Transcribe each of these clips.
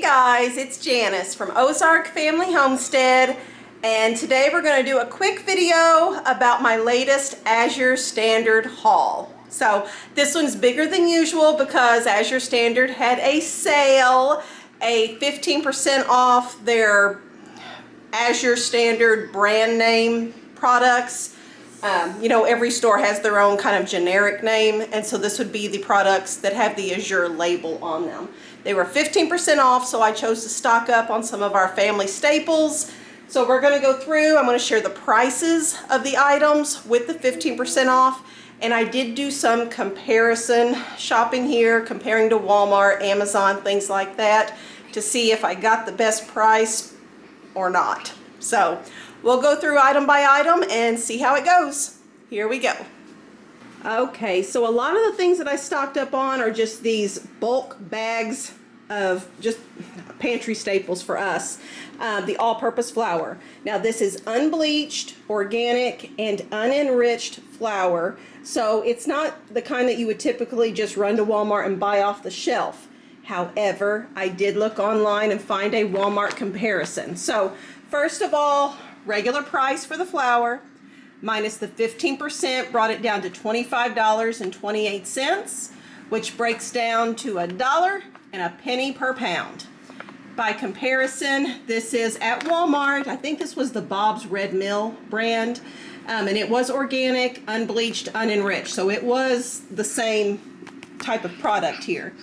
Hey guys, it's Janice from Ozark Family Homestead, and today we're going to do a quick video about my latest Azure Standard haul. So this one's bigger than usual because Azure Standard had a sale, a 15% off their Azure Standard brand name products. You know, every store has their own kind of generic name, and so this would be the products that have the Azure label on them. They were 15% off, so I chose to stock up on some of our family staples. So we're going to go through, I'm going to share the prices of the items with the 15% off, and I did do some comparison shopping here, comparing to Walmart, Amazon, things like that, to see if I got the best price or not. So we'll go through item by item and see how it goes. Here we go. Okay, so a lot of the things that I stocked up on are just these bulk bags of just pantry staples for us. The all-purpose flour. Now this is unbleached, organic, and unenriched flour. So it's not the kind that you would typically just run to Walmart and buy off the shelf. However, I did look online and find a Walmart comparison. So first of all, regular price for the flour minus the 15% brought it down to $25.28, which breaks down to $1.01 per pound. By comparison, this is at Walmart. I think this was the Bob's Red Mill brand, and it was organic, unbleached, unenriched, so it was the same type of product here.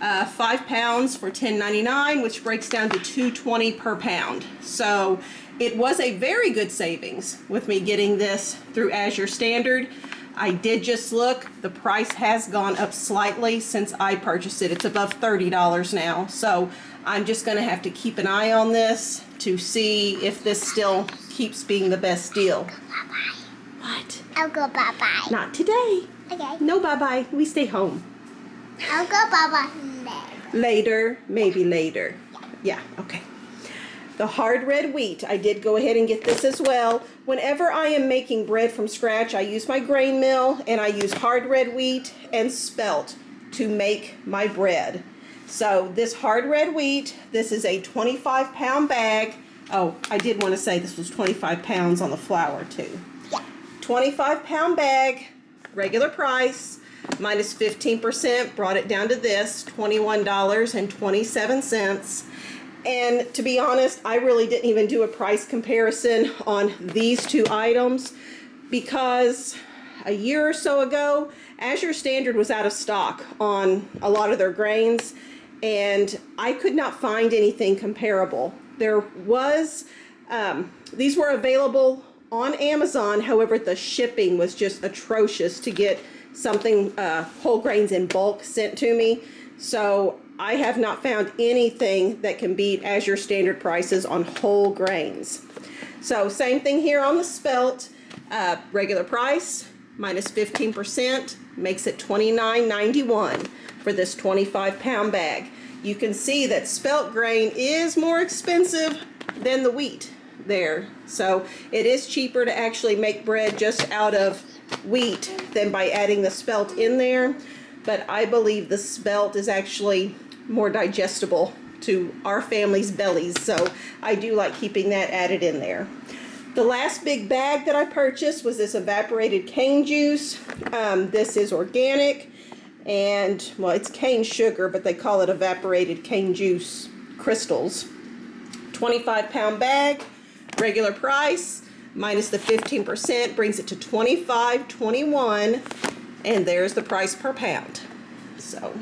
5 pounds for $10.99, which breaks down to $2.20 per pound. So it was a very good savings with me getting this through Azure Standard. I did just look, the price has gone up slightly since I purchased it. It's above $30 now. So I'm just gonna have to keep an eye on this to see if this still keeps being the best deal. Bye-bye. What? I'll go bye-bye. Not today. Okay. No bye-bye, we stay home. I'll go bye-bye Later, maybe later. Yeah, okay. The hard red wheat, I did go ahead and get this as well. Whenever I am making bread from scratch, I use my grain mill and I use hard red wheat and spelt to make my bread. So this hard red wheat, this is a 25-pound bag. Oh, I did want to say this was 25 pounds on the flour too. Yeah. 25-pound bag, regular price. Minus 15% brought it down to this, $21.27. And to be honest, I really didn't even do a price comparison on these two items because a year or so ago, Azure Standard was out of stock on a lot of their grains, and I could not find anything comparable. There was, these were available on Amazon, however, the shipping was just atrocious to get something whole grains in bulk sent to me. So I have not found anything that can beat Azure Standard prices on whole grains. So same thing here on the spelt. Regular price minus 15% makes it $29.91 for this 25-pound bag. You can see that spelt grain is more expensive than the wheat there. So it is cheaper to actually make bread just out of wheat than by adding the spelt in there, but I believe the spelt is actually more digestible to our family's bellies, so I do like keeping that added in there. The last big bag that I purchased was this evaporated cane juice. This is organic, and well, it's cane sugar, but they call it evaporated cane juice crystals. 25-pound bag, regular price. Minus the 15% brings it to $25.21, and there's the price per pound. So,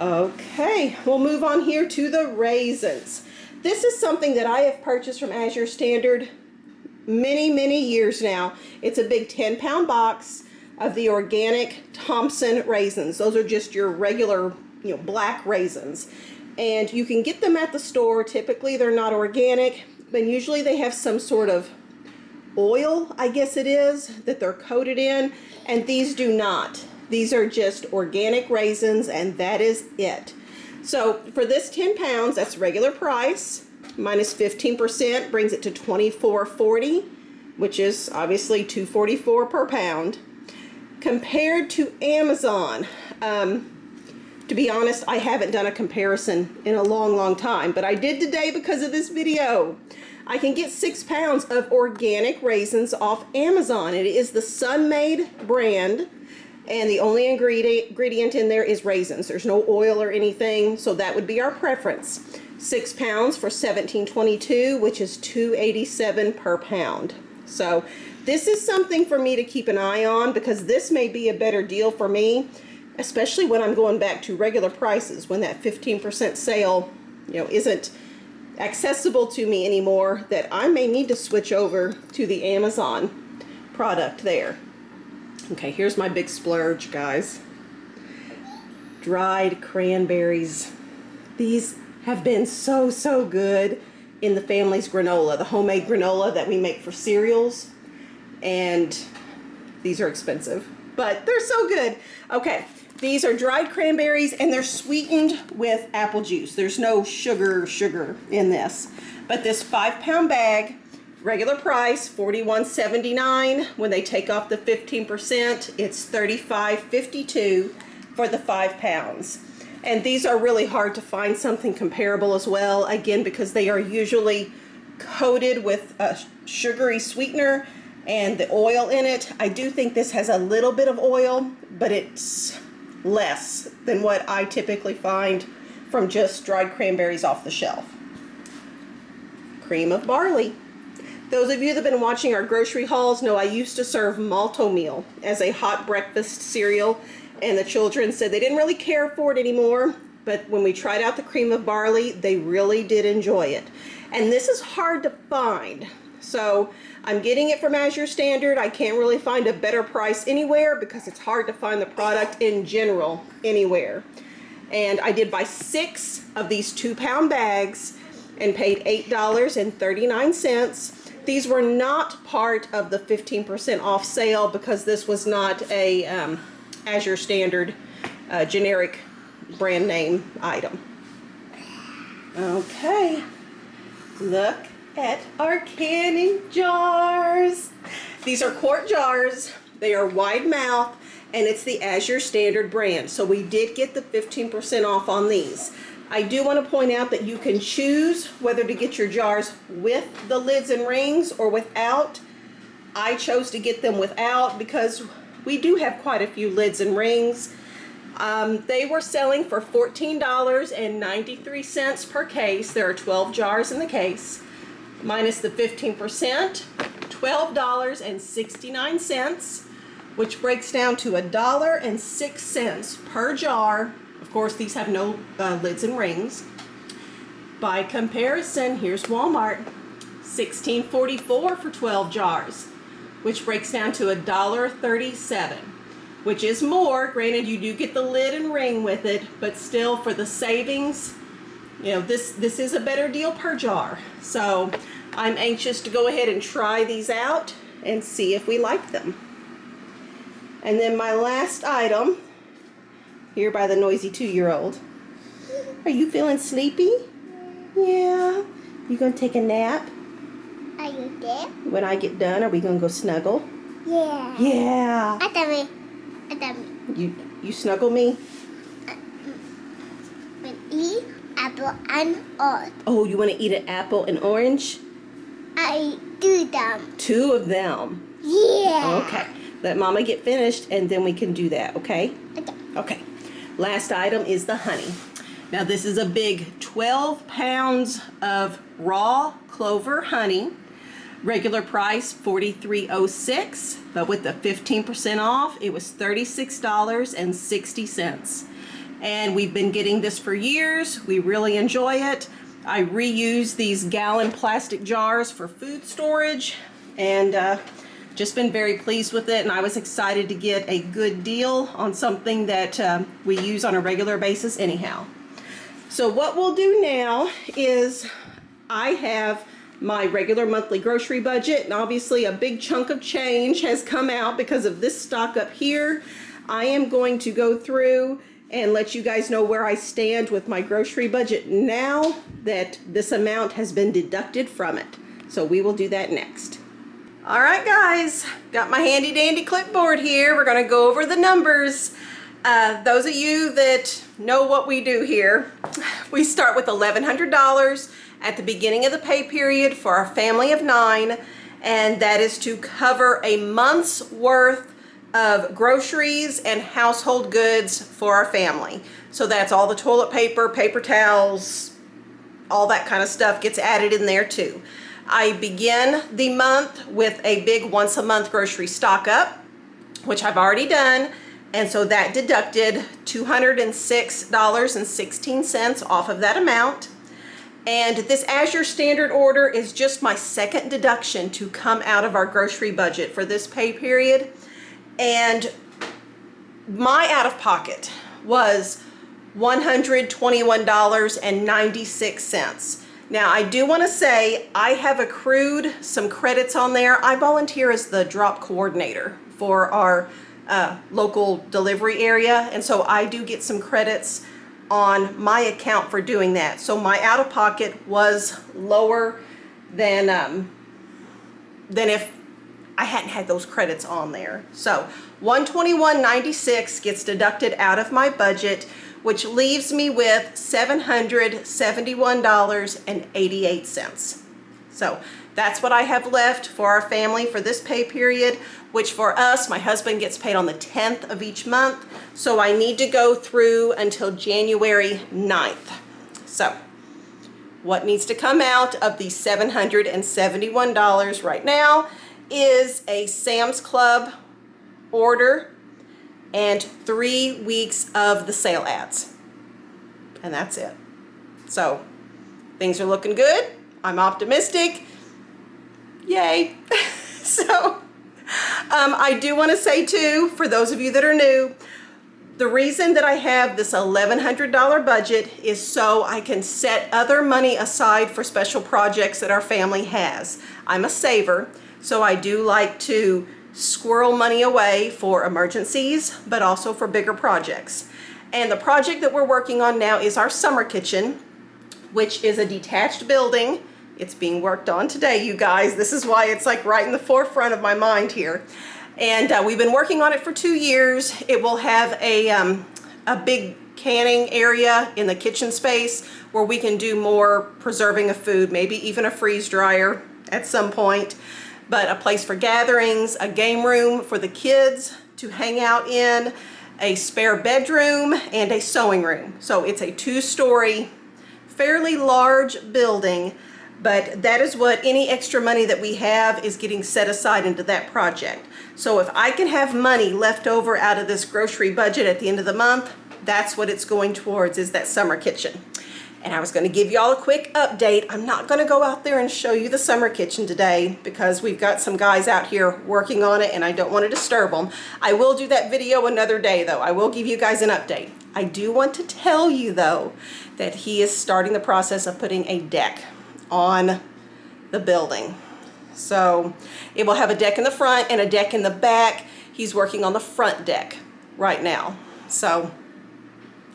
okay, we'll move on here to the raisins. This is something that I have purchased from Azure Standard many years now. It's a big 10-pound box of the organic Thompson raisins. Those are just your regular, black raisins. And you can get them at the store. Typically, they're not organic, but usually they have some sort of oil, I guess it is, that they're coated in, and these do not. These are just organic raisins, and that is it. So for this 10 pounds, that's regular price, minus 15% brings it to $24.40, which is obviously $2.44 per pound. Compared to Amazon, To be honest, I haven't done a comparison in a long time, but I did today because of this video. I can get 6 pounds of organic raisins off Amazon. It is the Sun-Maid brand, and the only ingredient in there is raisins. There's no oil or anything, so that would be our preference. 6 pounds for $17.22, which is $2.87 per pound. So this is something for me to keep an eye on, because this may be a better deal for me, especially when I'm going back to regular prices, when that 15% sale, isn't accessible to me anymore, that I may need to switch over to the Amazon product there. Okay, here's my big splurge, guys. Dried cranberries. These have been so good in the family's granola, the homemade granola that we make for cereals. And these are expensive, but they're so good. Okay, these are dried cranberries, and they're sweetened with apple juice. There's no sugar in this. But this 5 pound bag, regular price, $41.79. When they take off the 15%, it's $35.52 for the 5 pounds. And these are really hard to find something comparable as well, again, because they are usually coated with a sugary sweetener and the oil in it. I do think this has a little bit of oil, but it's less than what I typically find from just dried cranberries off the shelf. Cream of barley. Those of you that have been watching our grocery hauls know I used to serve malto meal as a hot breakfast cereal, and the children said they didn't really care for it anymore, but when we tried out the cream of barley, they really did enjoy it. And this is hard to find, so I'm getting it from Azure Standard. I can't really find a better price anywhere because it's hard to find the product in general anywhere. And I did buy 6 of these 2 pound bags and paid $8.39. These were not part of the 15% off sale because this was not a Azure Standard generic brand name item. Okay, look at our canning jars. These are quart jars. They are wide mouth, and it's the Azure Standard brand. So we did get the 15% off on these. I do want to point out that you can choose whether to get your jars with the lids and rings or without. I chose to get them without because we do have quite a few lids and rings. They were selling for $14.93 per case. There are 12 jars in the case. Minus the 15%, $12.69, which breaks down to $1.06 per jar. Of course, these have no lids and rings. By comparison, here's Walmart, $16.44 for 12 jars, which breaks down to $1.37, which is more. Granted, you do get the lid and ring with it, but still, for the savings, this is a better deal per jar. So I'm anxious to go ahead and try these out and see if we like them. And then my last item, here by the noisy 2-year-old. Are you feeling sleepy? Yeah. You gonna take a nap? Are you there? When I get done, are we gonna go snuggle? Yeah. Yeah. Atami. You snuggle me? But eat apple and orange. Oh, you want to eat an apple and orange? I do them. 2 of them. Yeah. Okay. Let Mama get finished and then we can do that, okay? Okay. Okay. Last item is the honey. Now this is a big 12 pounds of raw clover honey. Regular price $43.06, but with the 15% off, it was $36.60. And we've been getting this for years. We really enjoy it. I reuse these gallon plastic jars for food storage, and just been very pleased with it. And I was excited to get a good deal on something that we use on a regular basis anyhow. So what we'll do now is I have my regular monthly grocery budget, and obviously a big chunk of change has come out because of this stock up here. I am going to go through and let you guys know where I stand with my grocery budget now that this amount has been deducted from it. So we will do that next. All right, guys, got my handy dandy clipboard here. We're gonna go over the numbers. Those of you that know what we do here, we start with $1,100 at the beginning of the pay period for our family of 9, and that is to cover a month's worth of groceries and household goods for our family. So that's all the toilet paper, paper towels, all that kind of stuff gets added in there too. I begin the month with a big once a month grocery stock up, which I've already done. And so that deducted $206.16 off of that amount. And this Azure Standard order is just my second deduction to come out of our grocery budget for this pay period. And my out of pocket was $121.96. Now I do want to say I have accrued some credits on there. I volunteer as the drop coordinator for our local delivery area, and so I do get some credits on my account for doing that. So my out of pocket was lower than if I hadn't had those credits on there. So $121.96 gets deducted out of my budget, which leaves me with $771.88. So that's what I have left for our family for this pay period, which for us, my husband gets paid on the 10th of each month. So I need to go through until January 9th. So what needs to come out of the $771 right now is a Sam's Club order and 3 weeks of the sale ads. And that's it. So things are looking good. I'm optimistic. Yay. So I do want to say too, for those of you that are new, the reason that I have this $1,100 budget is so I can set other money aside for special projects that our family has. I'm a saver, so I do like to squirrel money away for emergencies, but also for bigger projects. And the project that we're working on now is our summer kitchen, which is a detached building. It's being worked on today, you guys. This is why it's like right in the forefront of my mind here. And we've been working on it for 2 years. It will have a big canning area in the kitchen space where we can do more preserving of food, maybe even a freeze dryer at some point. But a place for gatherings, a game room for the kids to hang out in, a spare bedroom, and a sewing room. So it's a 2-story, fairly large building, but that is what any extra money that we have is getting set aside into that project. So if I can have money left over out of this grocery budget at the end of the month, that's what it's going towards, is that summer kitchen. And I was going to give y'all a quick update. I'm not going to go out there and show you the summer kitchen today because we've got some guys out here working on it and I don't want to disturb them. I will do that video another day though. I will give you guys an update. I do want to tell you though that he is starting the process of putting a deck on the building. So it will have a deck in the front and a deck in the back. He's working on the front deck right now. So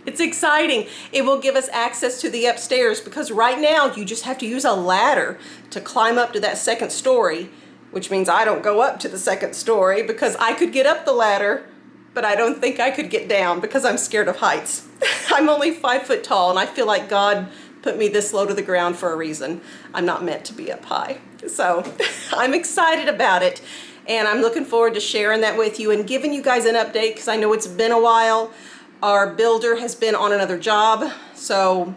it's exciting. It will give us access to the upstairs because right now you just have to use a ladder to climb up to that second story, which means I don't go up to the second story because I could get up the ladder, but I don't think I could get down because I'm scared of heights. I'm only 5 foot tall and I feel like God put me this low to the ground for a reason. I'm not meant to be up high. So I'm excited about it and I'm looking forward to sharing that with you and giving you guys an update because I know it's been a while. Our builder has been on another job, so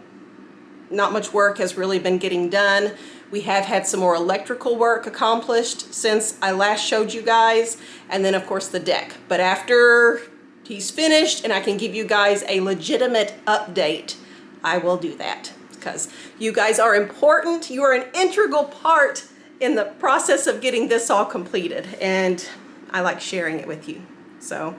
not much work has really been getting done. We have had some more electrical work accomplished since I last showed you guys, and then of course the deck. But after he's finished and I can give you guys a legitimate update, I will do that because you guys are important. You are an integral part in the process of getting this all completed, and I like sharing it with you. So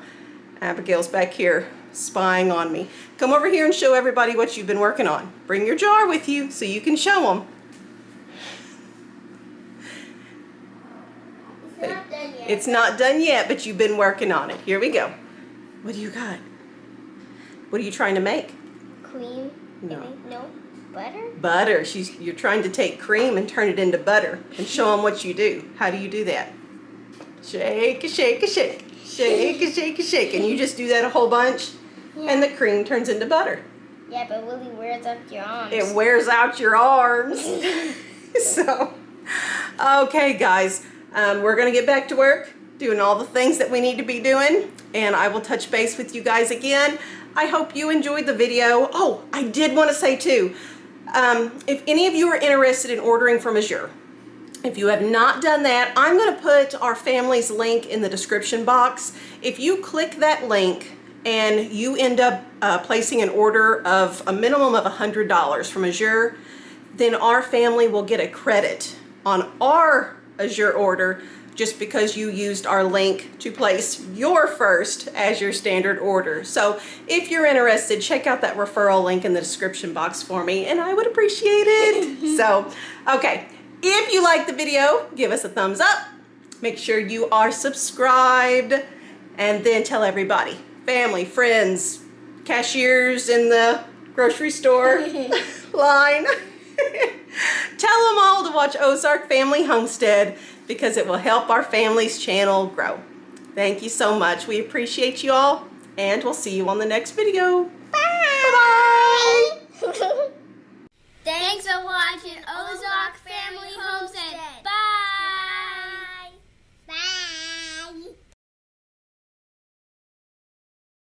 Abigail's back here spying on me. Come over here and show everybody what you've been working on. Bring your jar with you so you can show them. It's not done yet. It's not done yet, but you've been working on it. Here we go. What do you got? What are you trying to make? Cream. No. No. Butter? Butter. You're trying to take cream and turn it into butter and show them what you do. How do you do that? Shake, shake, shake. Shake and shake and shake. And you just do that a whole bunch, and the cream turns into butter. Yeah, but Willie wears up your arms. It wears out your arms. So, okay, guys, we're going to get back to work, doing all the things that we need to be doing, and I will touch base with you guys again. I hope you enjoyed the video. Oh, I did want to say too, if any of you are interested in ordering from Azure, if you have not done that, I'm going to put our family's link in the description box. If you click that link and you end up placing an order of a minimum of $100 from Azure, then our family will get a credit on our Azure order just because you used our link to place your first Azure Standard order. So if you're interested, check out that referral link in the description box for me, and I would appreciate it. So, okay. If you like the video, give us a thumbs up. Make sure you are subscribed, and then tell everybody, family, friends, cashiers in the grocery store line. Tell them all to watch Ozark Family Homestead because it will help our family's channel grow. Thank you so much. We appreciate you all, and we'll see you on the next video. Bye. Bye-bye. Thanks for watching